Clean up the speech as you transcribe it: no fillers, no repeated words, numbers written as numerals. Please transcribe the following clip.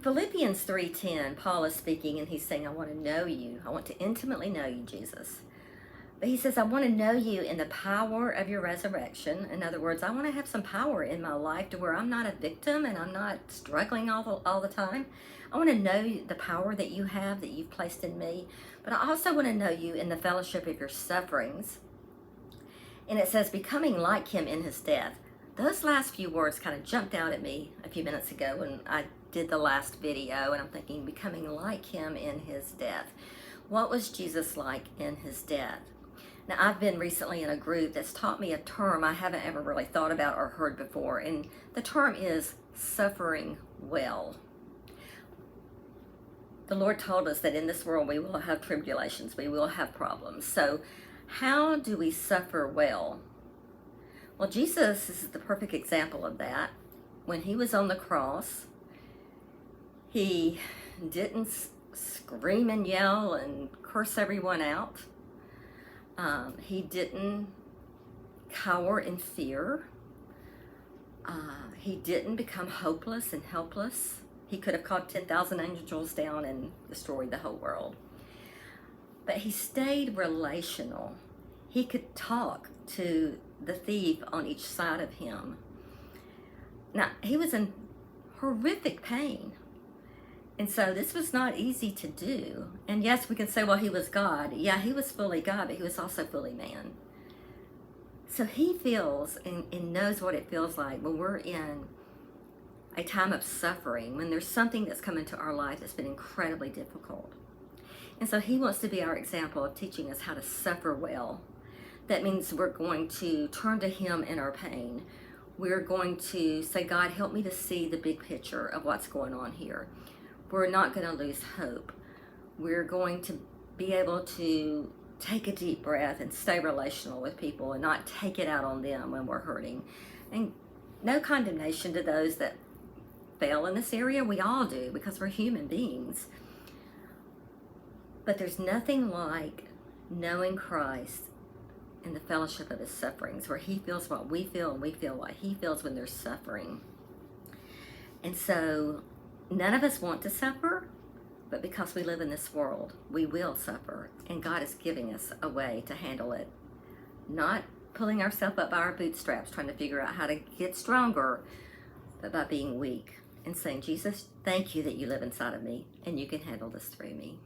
Philippians 3:10, Paul is speaking and he's saying, I want to know you. I want to intimately know you, Jesus. But he says, I want to know you in the power of your resurrection. In other words, I want to have some power in my life to where I'm not a victim and I'm not struggling all the time. I want to know the power that you have, that you've placed in me. But I also want to know you in the fellowship of your sufferings. And it says, becoming like him in his death. Those last few words kind of jumped out at me a few minutes ago when I did the last video, and I'm thinking, becoming like him in his death. What was Jesus like in his death? Now, I've been recently in a group that's taught me a term I haven't ever really thought about or heard before, and the term is suffering well. The Lord told us that in this world we will have tribulations, we will have problems. So how do we suffer well? Well, Jesus is the perfect example of that. When he was on the cross, he didn't scream and yell and curse everyone out. He didn't cower in fear. He didn't become hopeless and helpless. He could have called 10,000 angels down and destroyed the whole world. But he stayed relational. He could talk to the thief on each side of him. Now, he was in horrific pain. And so this was not easy to do. And yes, we can say, well, he was God. Yeah, he was fully God, but he was also fully man. So he feels and knows what it feels like when we're in a time of suffering, when there's something that's come into our life that's been incredibly difficult. And so he wants to be our example of teaching us how to suffer well. That means we're going to turn to him in our pain. We're going to say, God, help me to see the big picture of what's going on here. We're not going to lose hope. We're going to be able to take a deep breath and stay relational with people and not take it out on them when we're hurting. And no condemnation to those that fail in this area. We all do, because we're human beings. But there's nothing like knowing Christ in the fellowship of his sufferings, where he feels what we feel and we feel what he feels when there's suffering. And so none of us want to suffer, but because we live in this world, we will suffer. And God is giving us a way to handle it. Not pulling ourselves up by our bootstraps, trying to figure out how to get stronger, but by being weak and saying, Jesus, thank you that you live inside of me and you can handle this through me.